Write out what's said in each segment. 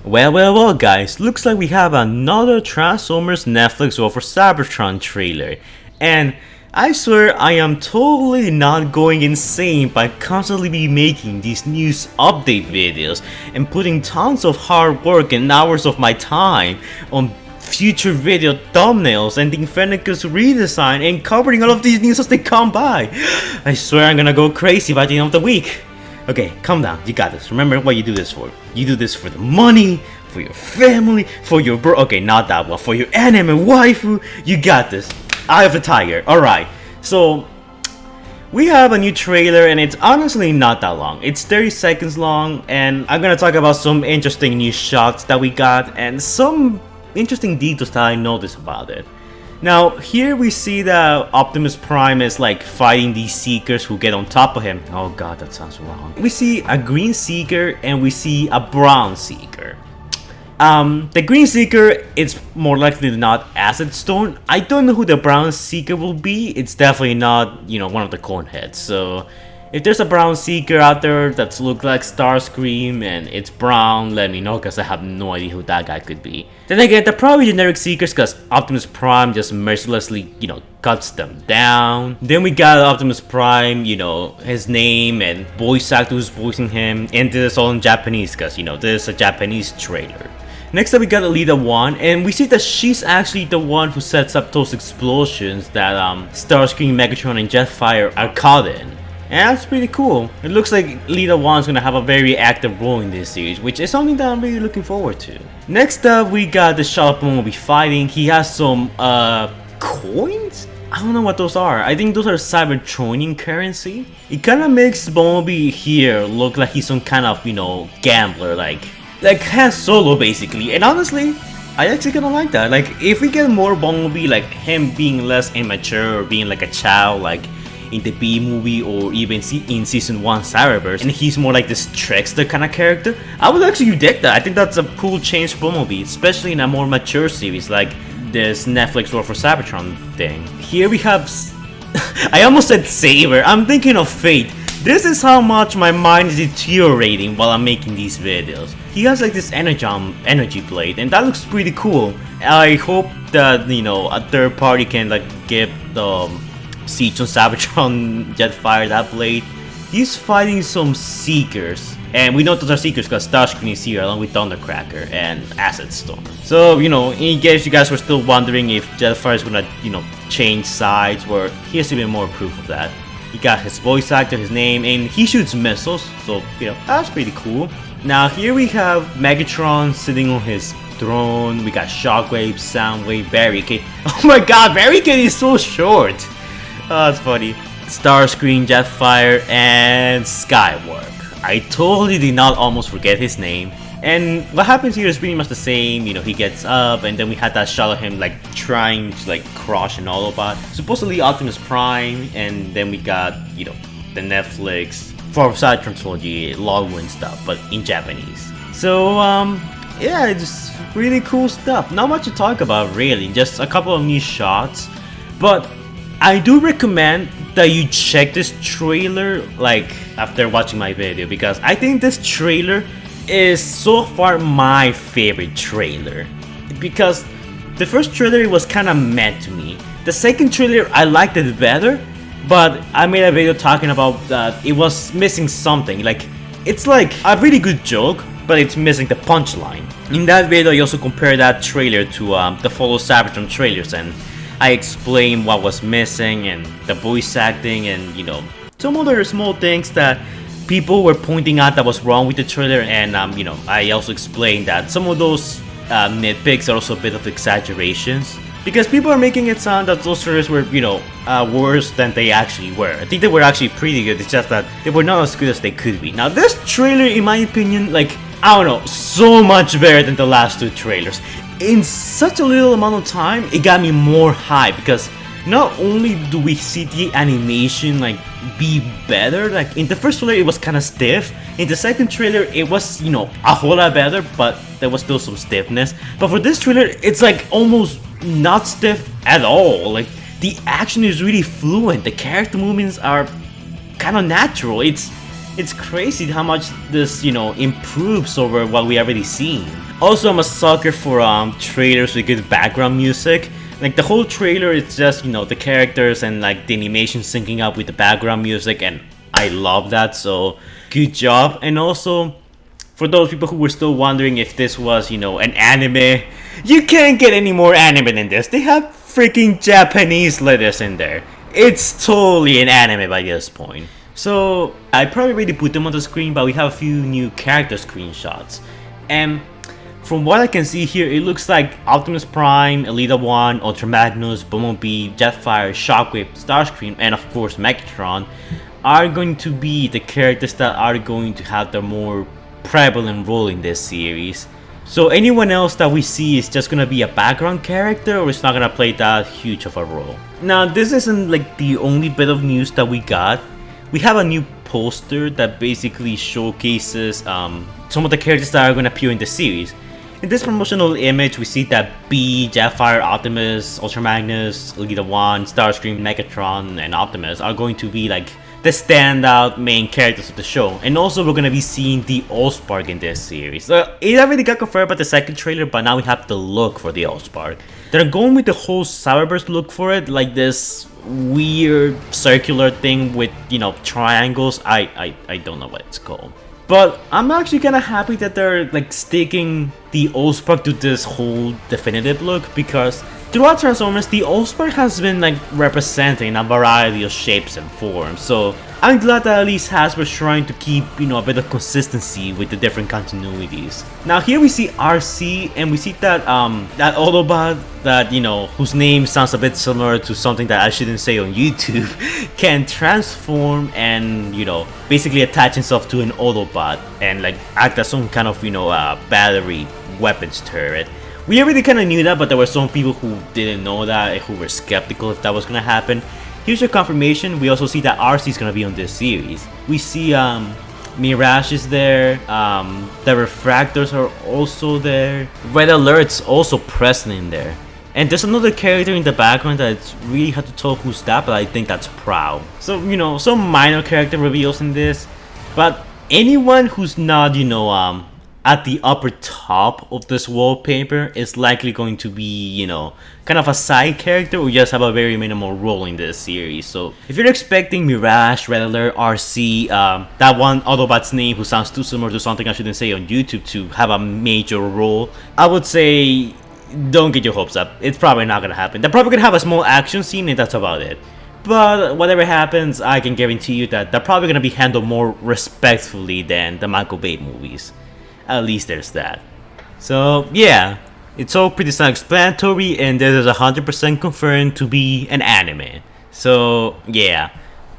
Well guys, looks like we have another Transformers Netflix or For Cybertron trailer. And I swear I am totally not going insane by constantly be making these news update videos and putting tons of hard work and hours of my time on future video thumbnails and Infernicus redesign and covering all of these news as they come by. I swear I'm gonna go crazy by the end of the week. Okay, calm down, you got this. Remember what you do this for. You do this for the money, for your family, for your bro. Okay, not that one. For your anime waifu, you got this. Eye of the Tiger. Alright, so we have a new trailer and it's honestly not that long. It's 30 seconds long and I'm gonna talk about some interesting new shots that we got and some interesting details that I noticed about it. Now, here we see that Optimus Prime is like fighting these Seekers who get on top of him. Oh god, that sounds wrong. We see a green Seeker and we see a brown Seeker. The green Seeker is more likely than not Acid Stone. I don't know who the brown Seeker will be. It's definitely not, one of the Cornheads. So, if there's a brown Seeker out there that looks like Starscream and it's brown, let me know because I have no idea who that guy could be. Then again, they're probably generic Seekers because Optimus Prime just mercilessly, cuts them down. Then we got Optimus Prime, his name and voice actor who's voicing him. And this is all in Japanese because, this is a Japanese trailer. Next up we got Alita 1 and we see that she's actually the one who sets up those explosions that Starscream, Megatron and Jetfire are caught in. And that's pretty cool. It looks like Alita 1 is going to have a very active role in this series, which is something that I'm really looking forward to. Next up, we got the Shot Bumblebee fighting. He has some, coins? I don't know what those are. I think those are Cybertronian currency. It kind of makes Bumblebee here look like he's some kind of, gambler, like Han Solo basically. And honestly, I actually kinda like that. Like, if we get more Bumblebee, like him being less immature or being like a child, like in the B movie or even in season 1 Cyberverse, and he's more like this trickster kind of character, I would actually dig that. I think that's a cool change for Bumblebee, especially in a more mature series like this Netflix For Cybertron thing. Here we have I almost said Saber. I'm thinking of Fate. This is how much my mind is deteriorating while I'm making these videos. He has like this energy blade and that looks pretty cool. I hope that a third party can like give the Siege on Cybertron Jetfire that blade. He's fighting some Seekers, and we know those are Seekers because Starscream is here along with Thundercracker and Acid Storm. So in case you guys were still wondering if Jetfire is gonna change sides, well, here's even more proof of that. He got his voice actor, his name, and he shoots missiles, so that's pretty cool. Now here we have Megatron sitting on his throne. We got Shockwave, Soundwave, Barricade. Oh my god, Barricade is so short. Oh, that's funny. Starscream, Jetfire, and Skywarp. I totally did not almost forget his name. And what happens here is pretty much the same. He gets up, and then we had that shot of him like trying to like crush an Autobot. Supposedly Optimus Prime, and then we got the Netflix For Cybertron trilogy login stuff, but in Japanese. So yeah, it's really cool stuff. Not much to talk about really, just a couple of new shots, but I do recommend that you check this trailer like after watching my video because I think this trailer is so far my favorite trailer. Because the first trailer was kind of meh to me. The second trailer I liked it better, but I made a video talking about that it was missing something. Like, it's like a really good joke, but it's missing the punchline. In that video I also compared that trailer to the For Cybertron trailers, and I explained what was missing and the voice acting and some other small things that people were pointing out that was wrong with the trailer, and I also explained that some of those nitpicks are also a bit of exaggerations because people are making it sound that those trailers were worse than they actually were. I think they were actually pretty good, it's just that they were not as good as they could be. Now this trailer, in my opinion, like, I don't know, so much better than the last two trailers. In such a little amount of time, it got me more hype because not only do we see the animation like be better, like in the first trailer it was kind of stiff, in the second trailer it was a whole lot better, but there was still some stiffness. But for this trailer it's like almost not stiff at all. Like, the action is really fluent, the character movements are kind of natural. It's crazy how much this improves over what we already seen. Also, I'm a sucker for trailers with good background music. Like the whole trailer is just, you know, the characters and like the animation syncing up with the background music, and I love that, so good job. And also, for those people who were still wondering if this was, you know, an anime, you can't get any more anime than this. They have freaking Japanese letters in there. It's totally an anime by this point. So I probably already put them on the screen, but we have a few new character screenshots. And from what I can see here, it looks like Optimus Prime, Elita 1, Ultra Magnus, Bumblebee, Jetfire, Shockwave, Starscream, and of course Megatron are going to be the characters that are going to have the more prevalent role in this series. So anyone else that we see is just gonna be a background character, or it's not gonna play that huge of a role. Now this isn't like the only bit of news that we got. We have a new poster that basically showcases some of the characters that are gonna appear in the series. In this promotional image, we see that Bee, Jetfire, Optimus, Ultra Magnus, Elita 1, Starscream, Megatron, and Optimus are going to be like the standout main characters of the show. And also we're gonna be seeing the Allspark in this series. It already got confirmed by the second trailer, but now we have to look for the Allspark. They're going with the whole Cyberverse look for it, like this weird circular thing with, you know, triangles. I don't know what it's called. But I'm actually kind of happy that they're like sticking the Allspark to this whole definitive look, because throughout Transformers, the Allspark has been like representing a variety of shapes and forms. So I'm glad that at least Hasbro's trying to keep, you know, a bit of consistency with the different continuities. Now here we see RC, and we see that that Autobot that, you know, whose name sounds a bit similar to something that I shouldn't say on YouTube, can transform and, you know, basically attach himself to an Autobot and like act as some kind of, you know, battery weapons turret. We already kind of knew that, but there were some people who didn't know that, who were skeptical if that was gonna happen. Here's your confirmation. We also see that RC is gonna be on this series. We see Mirage is there, the Refractors are also there, Red Alert's also present in there. And there's another character in the background that it's really hard to tell who's that, but I think that's Prowl. So, you know, some minor character reveals in this, but anyone who's not, you know, at the upper top of this wallpaper is likely going to be, you know, kind of a side character or just have a very minimal role in this series. So if you're expecting Mirage, Red Alert, RC, that one Autobot's name who sounds too similar to something I shouldn't say on YouTube to have a major role, I would say don't get your hopes up. It's probably not gonna happen. They're probably gonna have a small action scene and that's about it. But whatever happens, I can guarantee you that they're probably gonna be handled more respectfully than the Michael Bay movies. At least there's that. So yeah, it's all pretty self-explanatory, and this is 100% confirmed to be an anime. So yeah,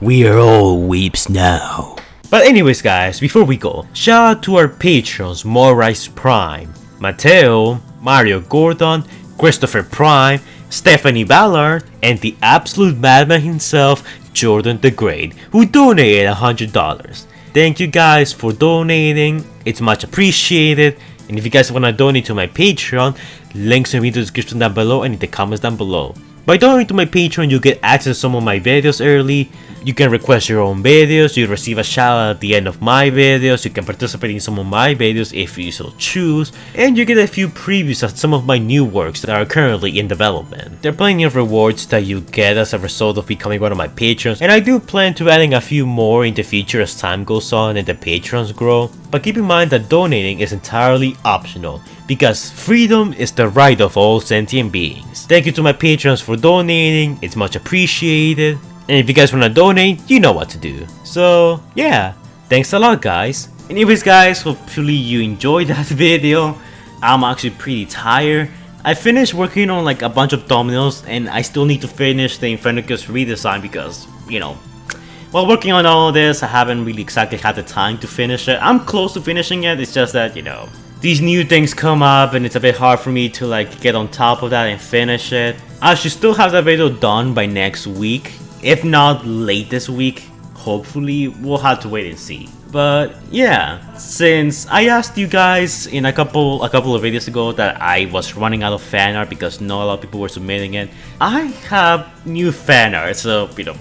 we are all weeps now. But anyways guys, before we go, shout out to our patrons Morise Prime, Mateo, Mario Gordon, Christopher Prime, Stephanie Ballard, and the absolute madman himself, Jordan the Great, who donated $100. Thank you guys for donating, it's much appreciated. And if you guys want to donate to my Patreon, links will be in the description down below and in the comments down below. By donating to my Patreon, you get access to some of my videos early, you can request your own videos, you receive a shout out at the end of my videos, you can participate in some of my videos if you so choose, and you get a few previews of some of my new works that are currently in development. There are plenty of rewards that you get as a result of becoming one of my patrons, and I do plan to adding a few more in the future as time goes on and the patrons grow, but keep in mind that donating is entirely optional, because freedom is the right of all sentient beings. Thank you to my patrons for donating, it's much appreciated. And if you guys want to donate, you know what to do. So yeah, thanks a lot guys. Anyways guys, hopefully you enjoyed that video. I'm actually pretty tired. I finished working on like a bunch of thumbnails and I still need to finish the Infernicus redesign because, you know, while working on all of this, I haven't really exactly had the time to finish it. I'm close to finishing it, it's just that, you know, these new things come up and it's a bit hard for me to like get on top of that and finish it. I should still have that video done by next week. If not late this week, hopefully. We'll have to wait and see. But yeah, since I asked you guys in a couple of videos ago that I was running out of fan art because not a lot of people were submitting it, I have new fan art, so you know,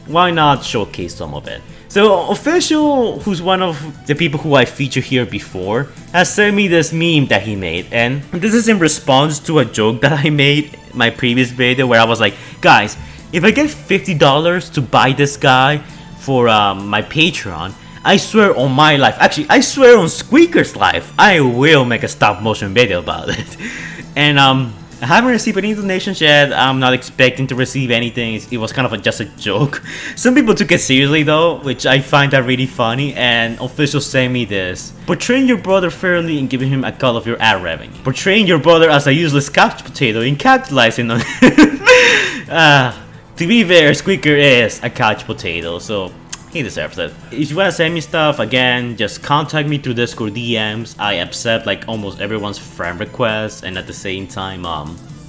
why not showcase some of it. So Official, who's one of the people who I featured here before, has sent me this meme that he made, and this is in response to a joke that I made in my previous video where I was like, guys, if I get $50 to buy this guy for my Patreon, I swear on my life, actually I swear on Squeaker's life, I will make a stop motion video about it. And I haven't received any donations yet. I'm not expecting to receive anything. It was kind of just a joke. Some people took it seriously though, which I find that really funny, and Official sent me this. Portraying your brother fairly and giving him a cut of your ad revenue. Portraying your brother as a useless couch potato and capitalizing on to be fair, Squeaker is a couch potato, so he deserves it. If you wanna send me stuff, again, just contact me through Discord DMs. I accept like almost everyone's friend requests, and at the same time,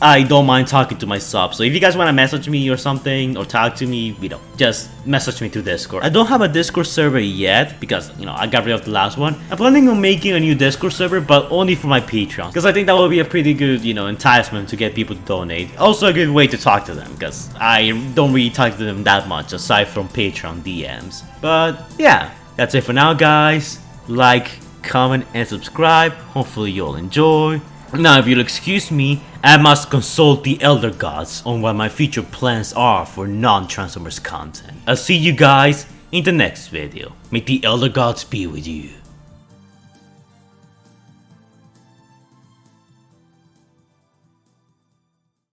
I don't mind talking to my subs. So if you guys wanna message me or something, or talk to me, just message me through Discord. I don't have a Discord server yet because, I got rid of the last one. I'm planning on making a new Discord server, but only for my Patreon, because I think that would be a pretty good, enticement to get people to donate. Also a good way to talk to them, because I don't really talk to them that much aside from Patreon DMs. But yeah, that's it for now, guys. Like, comment, and subscribe. Hopefully you'll enjoy. Now, if you'll excuse me, I must consult the Elder Gods on what my future plans are for non-Transformers content. I'll see you guys in the next video. May the Elder Gods be with you.